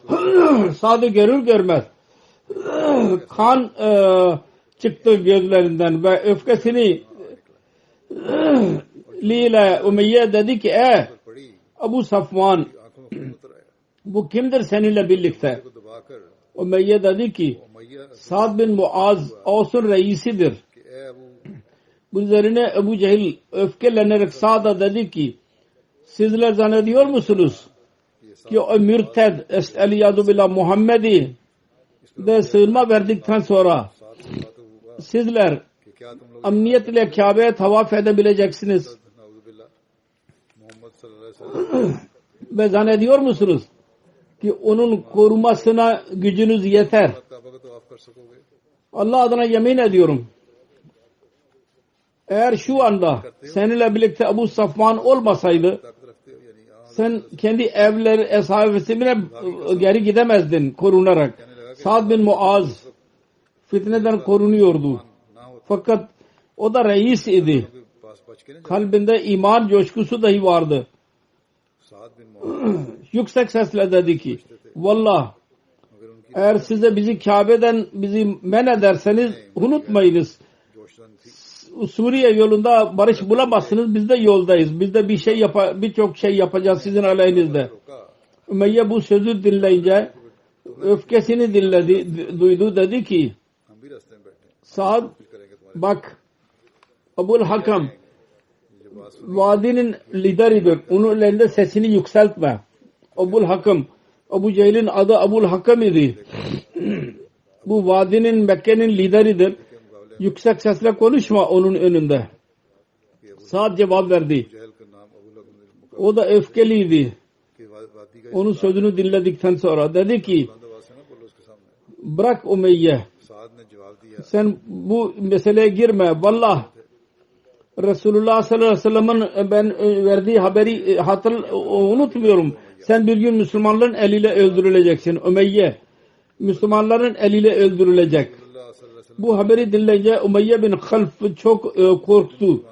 हैं Sağda görür görmez kan çıktı gözlerinden ve öfkesini Lila Umeyye dedi ki पड़ी Abu Safvan आंखों में खून उतर आया bu kimdir seninle birlikte? को दबाकर Umeyye dedi ki Umayya Sa'd bin Muaz Avs'un reisidir. कि ए Abu Bunun üzerine Ebu Cehil öfkelenerek Sa'd'a dedi ki sizler zannediyor musunuz ki o mürted Estağfirullah billah Muhammed'i de sığınma verdikten sonra साथ से बात हुआ sizler कि क्या तुम लोग emniyet ile Kabe'ye tavaf edebileceksiniz नाउजुबिल्लाह मोहम्मद सल्लल्लाहु अलैहि वसल्लम ve zannediyor musunuz ki onun korumasına gücünüz yeter? काबा को तवाफ कर सकोगे Allah adına yemin ediyorum. Eğer şu anda seninle birlikte Abu Safvan olmasaydı ताकत रखते हो यानी sen kendi evleri eshabesine geri gidemezdin korunarak. Sa'd bin Muaz fitneden korunuyordu. ना हो Fakat o da reis idi. के पास बच के नहीं Kalbinde iman coşkusu dahi vardı. साद बिन Muaz Yüksek sesle dedi ki Vallah मगर उनकी eğer size bizi Kabe'den bizi men ederseniz unutmayınız. जोशन थी Suriye yolunda barış bulamazsınız. Biz de yoldayız. Biz de birçok şey yapacağız sizin aleyhinizde. रोका Ümeyye bu sözü dinleyince öfkesini duydu. Dedi ki हम भी रास्ते में बैठे हैं Sa'd फिर करेंगे तुम्हारे bak Abul Hakam ये बात vadinin lideridir. Onun elinde sesini yükseltme. Abul Hakam Abu Cehil'in adı Abul Hakam idi. Bu vadinin Mekke'nin lideridir. Yüksek sesle konuşma onun önünde. Sa'd cevap verdi. जहल का नाम अबू लहब O da öfkeliydi. की वादी का Onun sözünü dinledikten sonra dedi ki बंदोबस्त है ना बोलो उसके सामने bırak Umeyye. साद ने जवाब दिया Sen bu meseleye girme. Vallah Resulullah sallallahu aleyhi ve sellem'in ben verdiği haberi unutmuyorum. Sen bir gün Müslümanların eliyle öldürüleceksin. Umeyye Müslümanların eliyle öldürülecek. अल्लाह सल्लल्लाहु अलैहि वसल्लम Bu haberi dinleyince Umeyye bin Half çok korktu.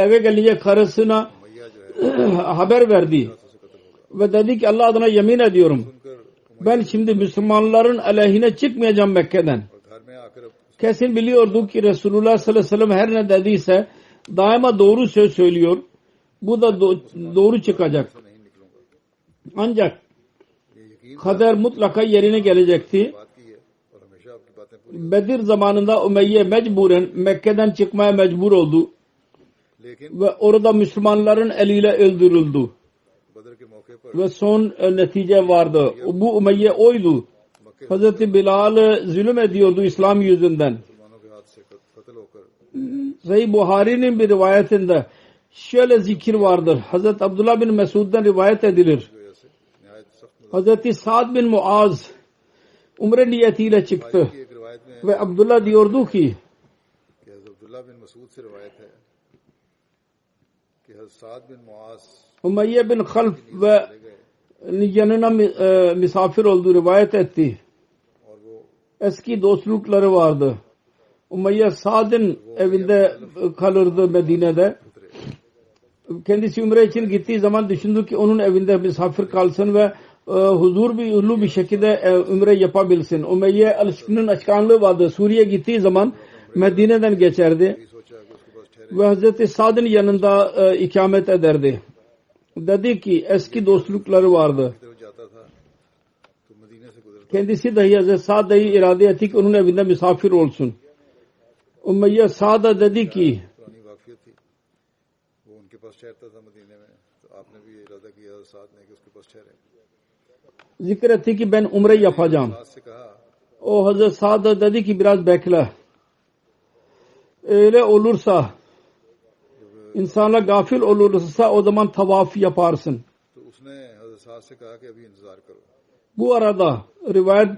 Eve gelince karısına मैया जो है haber verdi. से कत्ल होगा Ve dedi ki Allah adına yemin ediyorum. सुनकर Ben şimdi Müslümanların aleyhine çıkmayacağım Mekke'den. और घर में आकर अब Kesin biliyordu ki Resulullah sallallahu aleyhi ve sellem her ne dediyse daima doğru söz söylüyor. Bu da doğru çıkacak. नहीं निकलूंगा Ancak ये यकीन kader mutlaka yerine gelecekti. बात की है और हमेशा आपकी बातें पूरी Bedir zamanında Umeyye mecburen Mekke'den çıkmaya mecbur oldu. लेकिन Ve orada Müslümanların eliyle öldürüldü. बदर के मौके पर Ve son netice vardı. Bu Umeyye oydu. मक्के Hazreti Bilal zulüm ediyordu İslam yüzünden. मुसलमानों के हाथ से कत्ल होकर Sahih Buhari'nin bir rivayetinde şöyle zikir vardır. Hazreti Abdullah bin Mesud'dan rivayet edilir. की वजह से नहायत सख्त Hazreti Sa'd bin Muaz umre niyetiyle çıktı. की एक रिवायत में Ve Abdullah diyordu ki कि हज़रत अब्दुल्लाह बिन मसूद से रिवायत है कि हज़रत साद बिन Muaz Umeyye bin Half ve ले गए yanına misafir olduğu rivayet etti. और वो Eski dostlukları vardı. Umeyye Sa'd'ın evinde kalırdı Medine'de. Kendisi umre için gittiği zaman düşündü ki onun evinde misafir kalsın ve huzurlu bir şekilde umre yapabilsin. Umeyye alışkının açıklığı vardı. Suriye gittiği zaman Medine'den geçerdi सोचा कि उसके पास ठहरे ve Hazreti Sa'd'ın yanında ikamet ederdi. Dedi ki eski dostlukları vardı. की तरफ जाता था तो मदीने से गुजरता Kendisi dahi Hazreti Sa'd dahi irade etti ki onun evinde misafir olsun. Umeyye Sa'd'a dedi ki पुरानी वाकफियत थी वो उनके पास ठहरता था मदीने में तो आपने भी ये इरादा किया साथ ने कि उसके पास ठहरे zikretti ki ben umre yapacağım. साथ से कहा O Hazreti Sa'd'a dedi ki biraz bekle. Öyle olursa insanlar gafil olursa o zaman tavaf yaparsın. तो उसने हज़रत साद से कहा कि अभी इंतजार करो Bu arada rivayet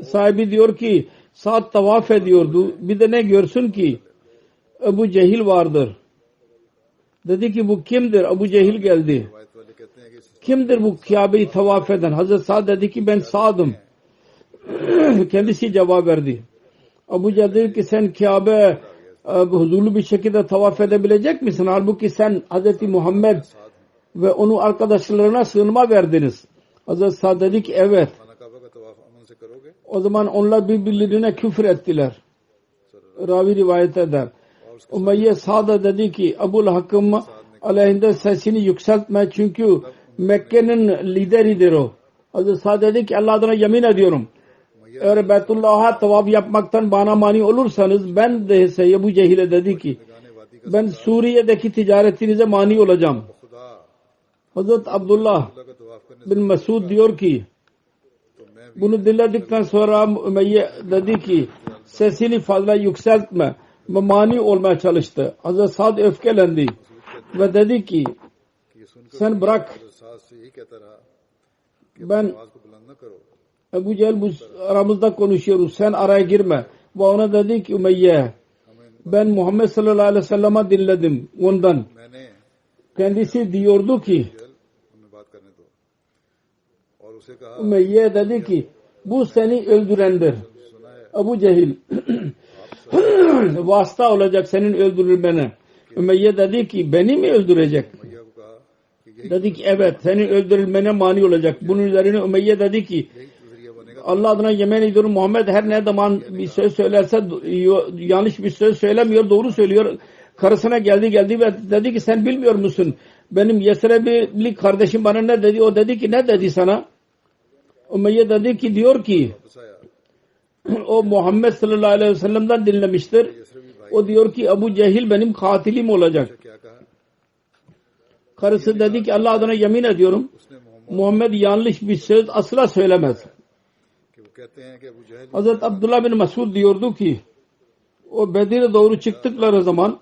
sahibi diyor ki Sa'd tavaf ediyordu. Bir de ne görsün ki Ebu Cehil vardır. Dedi ki bu kimdir? Ebu Cehil geldi. रिवायत वाले कहते हैं कि इस Kimdir bu Kabe'yi tavaf eden? Hazreti Sa'd dedi ki ben Sa'd'ım. Kendisi cevap verdi. Ebu Cehil dedi ki sen Kabe huzurlu bir şekilde tavaf edebilecek misin? Halbuki sen Hazreti Muhammed ve onun arkadaşlarına sığınma verdiniz. Hazreti Sa'd dedi ki evet. खाना काबा का तवाफ अमन से करोगे O zaman onlar birbirlerine küfür ettiler. ravi rivayet eder. Umayye Sa'da dedi ki Ebul Hakkım aleyhinde sesini yükseltme çünkü Mekke'nin lideridir o. Hazreti Sa'd dedi ki Allah adına yemin ediyorum. Eğer Beytullah'a tavaf yapmaktan bana mani olursanız ben de Ebu Cehil'e dedi ki ben Suriye'deki ticaretinize mani olacağım. Hazreti Abdullah bin Mesud diyor ki bunu dinledikten sonra Ümeyye dedi ki sesini fazla yükseltme ve mani olmaya çalıştı. Hazreti Sa'd öfkelendi ve dedi ki sen bırak ben Ebu Cehil bu aramızda konuşuyoruz sen araya girme ve ona dedi ki Ümeyye ben Muhammed sallallahu aleyhi ve sellem'i dinledim ondan. Kendisi diyordu ki Ümeyye dedi ki bu seni öldürendir. Ebu Cehil vasıta olacak senin öldürülmene. Ümeyye dedi ki beni mi öldürecek? Dedi ki evet senin öldürülmene mani olacak. Bunun üzerine Ümeyye dedi ki Allah adına yemin ediyorum Muhammed her ne zaman bir söz söylerse yanlış bir söz söylemiyor doğru söylüyor. Karısına geldi ve dedi ki sen bilmiyor musun? Benim Yesrebili kardeşim bana ne dedi? O dedi ki ne dedi sana? Ümeyye dedi ki diyor ki o Muhammed sallallahu aleyhi ve sellem'den dinlemiştir. O diyor ki Ebu Cehil benim katilim olacak. Karısı dedi ki Allah adına yemin ediyorum Muhammed yanlış bir söz asla söylemez. Hazreti Abdullah bin Mesud diyordu ki o Bedir'e doğru çıktıkları zaman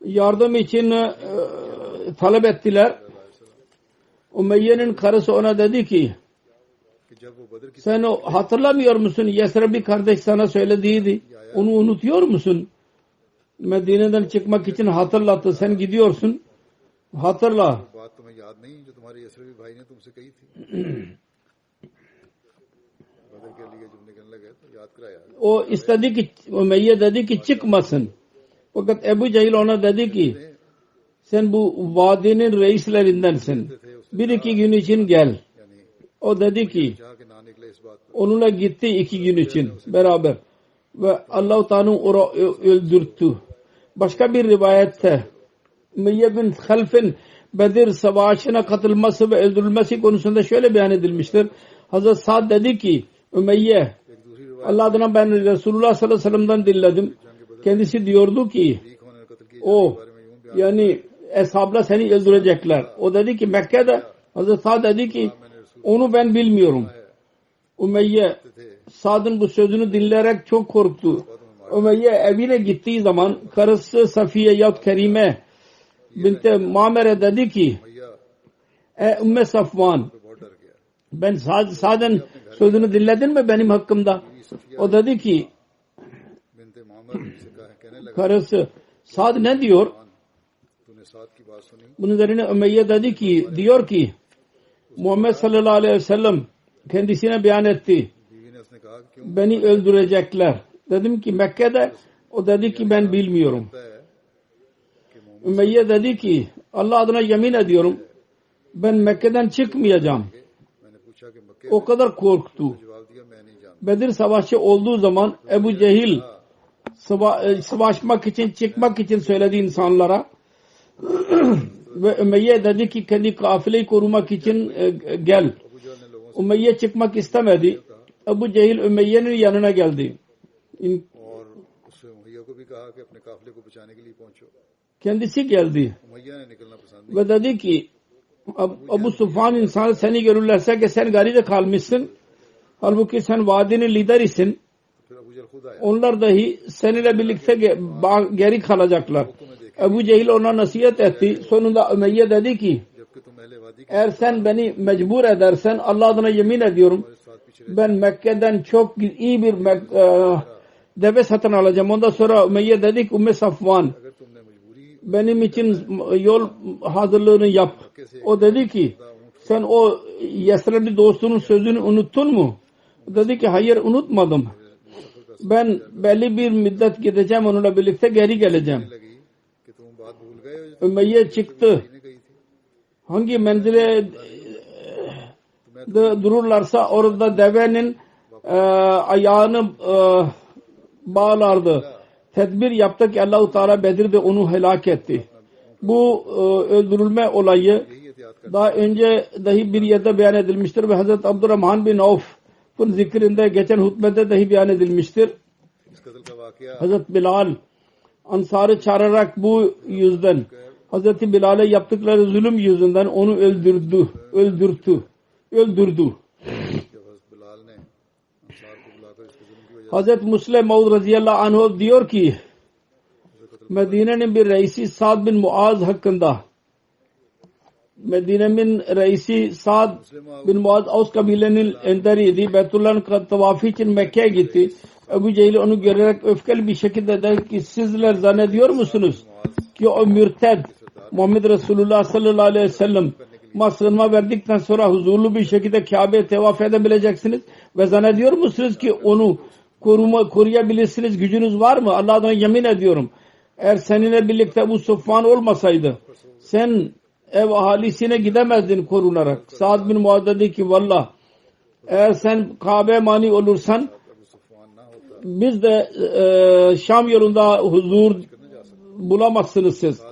yardım için talep ettiler. Ümeyye'nin karısı ona dedi ki sen o hatırlamıyor musun? Yesrebi kardeş sana söylediydi. Onu unutuyor musun? Medine'den çıkmak için hatırlattı. Sen gidiyorsun. Hatırla. O istedi ki Ümeyye dedi ki çıkmasın. Fakat Ebu Cehil ona dedi ki sen bu vadinin reislerindensin. Bir iki gün için gel. O dedi ki onunla gitti 2 gün için beraber ve Allah-u Teala onu öldürttü. Başka bir rivayette Ümeyye bin Half'in Bedir savaşına katılması ve öldürülmesi konusunda şöyle beyan edilmiştir. Hazreti Sa'd dedi ki Ümeyye Allah adına ben Resulullah sallallahu aleyhi ve sellem'den dinledim. Kendisi diyordu ki o yani eshabla seni öldürecekler. O dedi ki Mekke'de Hazreti Sa'd dedi ki onu ben bilmiyorum. Ümeyye Sa'd'ın bu sözünü dinleyerek çok korktu. Ümeyye evine gittiği zaman karısı Safiye yahut Kerime binte Mamer'e dedi ki Ümme Safvan ben Sa'd'ın sözünü dinledin mi benim hakkımda? O dedi ki karısı Sa'd ne diyor? Bunun üzerine Ümeyye dedi ki diyor ki Muhammed sallallahu aleyhi ve sellem kendisine beyan etti. Beni öldürecekler. Dedim ki Mekke'de. O dedi ki ben bilmiyorum. Ümeyye dedi ki Allah adına yemin ediyorum ben Mekke'den çıkmayacağım. O kadar korktu. Bedir savaşı olduğu zaman Ebu Cehil savaşmak için çıkmak için söyledi insanlara ve Ümeyye dedi ki kendi kafileyi korumak için gel. Ümeyye çıkmak istemedi. Ebu Cehil Ümeyye'nin yanına geldi. Kendisi geldi ve dedi ki Ebu Sufyan insanı seni görürlerse ki sen garide kalmışsın. Halbuki sen vadinin liderisin. Onlar dahi seninle birlikte geri kalacaklar. Ebu Cehil ona nasihat etti. Sonunda Ümeyye dedi ki eğer sen beni mecbur edersen Allah adına yemin ediyorum ben Mekke'den çok iyi bir deve satın alacağım. Ondan sonra Ümeyye dedi ki Ümme Safvan benim için yol hazırlığını yap. O dedi ki sen o Yesrebli dostunun sözünü unuttun mu? O dedi ki hayır unutmadım. Ben belli bir müddet gideceğim onunla birlikte geri geleceğim. Ümeyye çıktı. Hangi menzile dururlarsa orada devenin ayağını bağlardı. tedbir yaptı ki Allah-u Teala Bedir'de onu helak etti. Bu öldürülme olayı यही एहतियात daha önce dahi bir yerde beyan edilmiştir ve Hazreti Abdurrahman bin Avf'ın zikrinde geçen hutbede dahi beyan edilmiştir. इस कत्ल का वाकया Hazreti Bilal Ansar'ı çağırarak bu yüzden Hazreti Bilal'e yaptıkları zulüm yüzünden onu öldürdü. जब हज़रत बिलाल ने अंसार को बुलाकर इसके जुल्म की वजह Hazreti Musleh Maud radıyallahu anh diyor ki Medine'nin bir reisi Sa'd bin Muaz hakkında Medine'nin reisi Sa'd bin Muaz Aus kabilenin enderiydi. Beytullah'ın tavafı için Mekke'ye gitti. Ebu Cehil onu görerek öfkeli bir şekilde dedi ki sizler zannediyor musunuz ki o mürted Muhammed Resulullah sallallahu aleyhi ve sellem sığınma verdikten sonra huzurlu bir şekilde Kabe'ye tevaf edebileceksiniz ve zannediyor musunuz ki onu koruyabilirsiniz, gücünüz var mı? Allah adına yemin ediyorum. Eğer seninle birlikte bu Sufyan olmasaydı sen ev ahalisine gidemezdin korunarak. Sa'd bin Muaz dedi ki valla eğer sen Kabe mani olursan biz de Şam yolunda huzur bulamazsınız siz.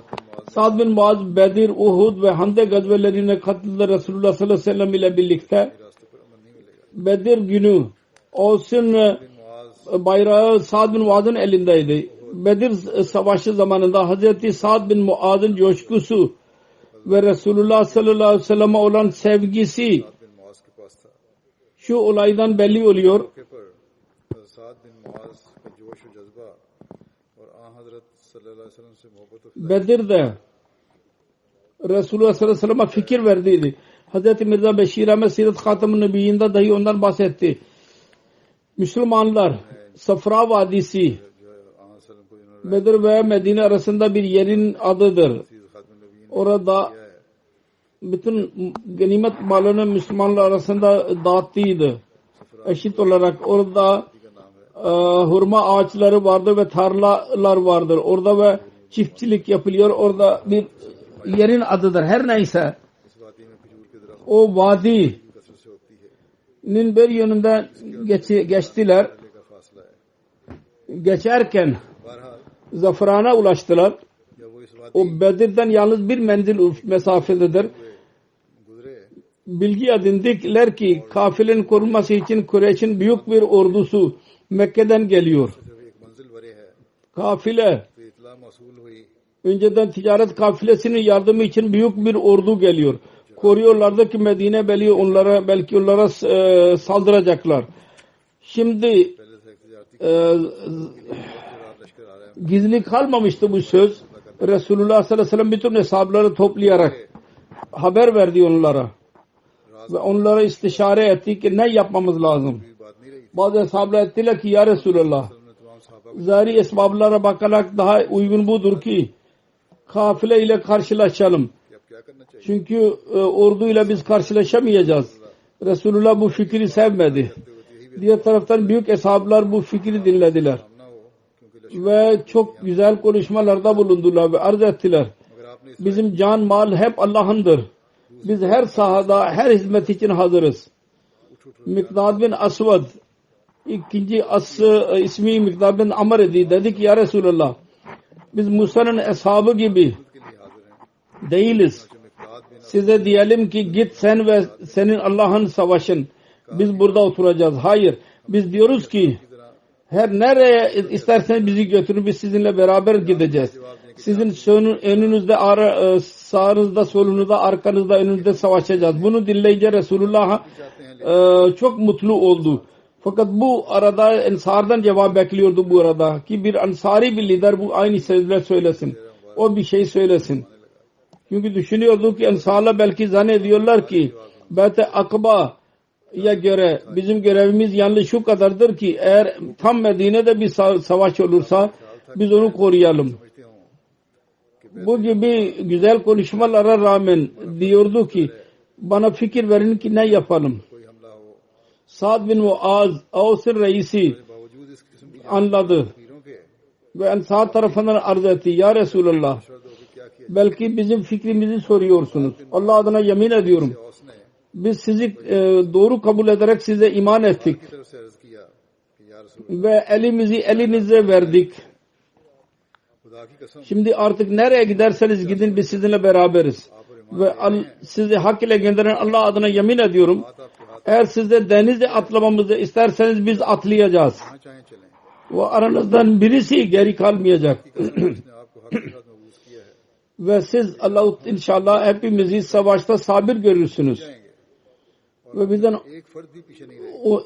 Sa'd bin Muaz Bedir, Uhud ve Handek gazvelerine katıldı Resulullah sallallahu aleyhi ve sellem ile birlikte. Bedir günü olsun bayrağı Sa'd bin Muaz'ın elindeydi. Bedir savaşı zamanında Hazreti Sa'd bin Muaz'ın coşkusu ve Resulullah sallallahu aleyhi ve sellem'e olan sevgisi şu olaydan belli oluyor. Bedir'de Resulullah sallallahu aleyhi ve sellem'e fikir verdiydi. Hazreti Mirza Beşir Ahmet Sirat Hatam-ı Nebiyyin'de dahi ondan bahsetti. Müslümanlar Safra Vadisi Bedir ve Medine arasında bir yerin adıdır. Orada bütün ganimet malını Müslümanlar arasında dağıttıydı. Eşit olarak orada hurma ağaçları vardır ve tarlalar vardır. Orada ve çiftçilik yapılıyor. Orada bir yerin adıdır. Her neyse o vadinin bir yönünden geçtiler. Geçerken Zaferan'a ulaştılar. O Bedir'den yalnız bir menzil mesafededir. Bilgi edindikler ki kafilenin korunması için Kureyş'in büyük bir ordusu Mekke'den geliyor. Kafile önceden ticaret kafilesinin yardımı için büyük bir ordu geliyor. Koruyorlardı ki Medine belki onlara saldıracaklar. Şimdi gizli kalmamıştı bu söz. Resulullah sallallahu aleyhi ve sellem bütün hesapları toplayarak haber verdi onlara. Ve onlara istişare etti ki ne yapmamız lazım. Bazı hesaplar ettiler ki ya Resulullah zahiri esbablara bakarak daha uygun budur ki kafile ile karşılaşalım. Çünkü orduyla biz karşılaşamayacağız. Resulullah bu fikri sevmedi. Diğer taraftan büyük hesaplar bu fikri dinlediler. Ve çok güzel konuşmalarda bulundular ve arz ettiler. Bizim can mal hep Allah'ındır. Biz her sahada her hizmet için hazırız. Mikdad bin Aswad ikinci ismi Mikdad bin Amr idi. Dedi ki ya Resulullah biz Musa'nın ashabı gibi değiliz. Size diyelim ki git sen ve senin Allah'ın savaşın. Biz burada oturacağız. Hayır. Biz diyoruz ki her nereye isterseniz bizi götürün. Biz sizinle beraber gideceğiz. Sizin önünüzde, sağınızda, solunuzda, arkanızda, önünüzde savaşacağız. Bunu dinleyince Resulullah çok mutlu oldu. Fakat bu arada Ensar'dan cevap bekliyordu bu arada. Ki bir Ansari bir lider bu aynı sözler söylesin. O bir şey söylesin. Çünkü düşünüyordu ki Ensar'la belki zannediyorlar ki Beyt-i Akba'ya göre bizim görevimiz yalnız şu kadardır ki eğer tam Medine'de bir savaş olursa biz onu koruyalım. Bu gibi güzel konuşmalara rağmen diyordu ki bana fikir verin ki ne yapalım. Sa'd bin Muaz Avs'ın reisi anladı ve Ensar tarafından arz etti. Ya Resulallah belki bizim fikrimizi soruyorsunuz. Allah adına yemin ediyorum. Biz sizi doğru kabul ederek size iman ettik. Ve elimizi elinize verdik. Şimdi artık nereye giderseniz gidin biz sizinle beraberiz. Ve sizi hak ile gönderen Allah adına yemin ediyorum. Eğer siz de denize atlamamızı isterseniz biz atlayacağız. Ve aranızdan birisi geri kalmayacak. Ve siz Allah inşallah hepimizi savaşta sabir görürsünüz. Ve bizden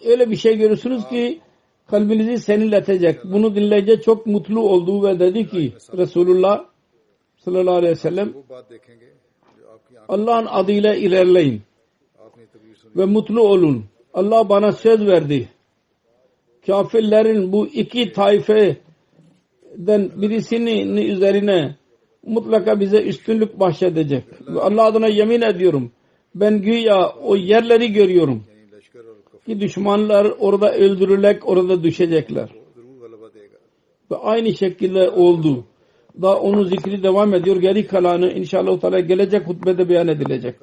öyle bir şey görürsünüz ki kalbinizi serinletecek. Bunu dinleyince çok mutlu oldu ve dedi ki Resulullah sallallahu aleyhi ve sellem Allah'ın adıyla ilerleyin ve mutlu olun. Allah bana söz verdi. Kafirlerin bu iki taifeden birisinin üzerine mutlaka bize üstünlük bahşedecek. Ve Allah adına yemin ediyorum. Ben güya o yerleri görüyorum. Ki düşmanlar orada öldürülerek orada düşecekler. Ve aynı şekilde oldu. Daha onun zikri devam ediyor. Geri kalanı inşallah Teala gelecek hutbede beyan edilecek.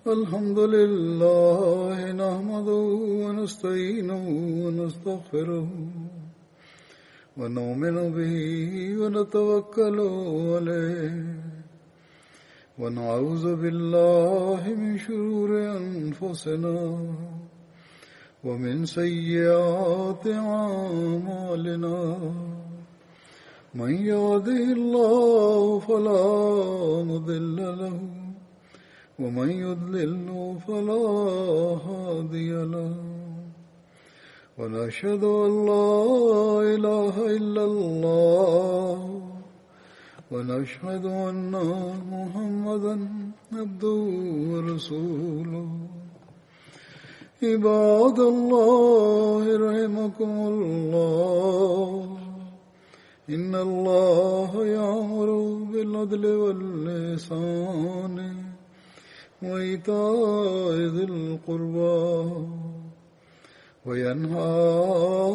Alhamdulillah nahmaduhu ve nesta'inuhu ve nestağfiruhu ve nu'minu bihi ve netevekkalu aleyhi ve na'udzu billahi min şururi enfusina ve min seyyiati a'malina. من يهده الله فلا مضل له ومن يضلل فلا هادي له ونشهد أن لا إله إلا الله ونشهد أن محمدا عبده ورسوله عباد الله رحمكم الله إن الله يأمر بالعدل والإحسان وإيتاء ذي القربى وينهى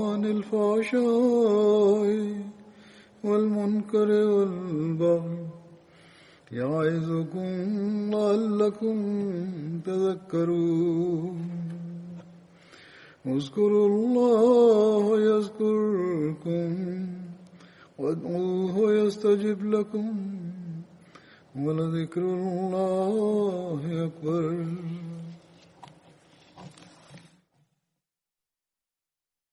عن الفحشاء والمنكر والبغي يعظكم لعلكم تذكرون اذكروا الله يذكركم وادعوه يستجب لكم ولذكر الله أكبر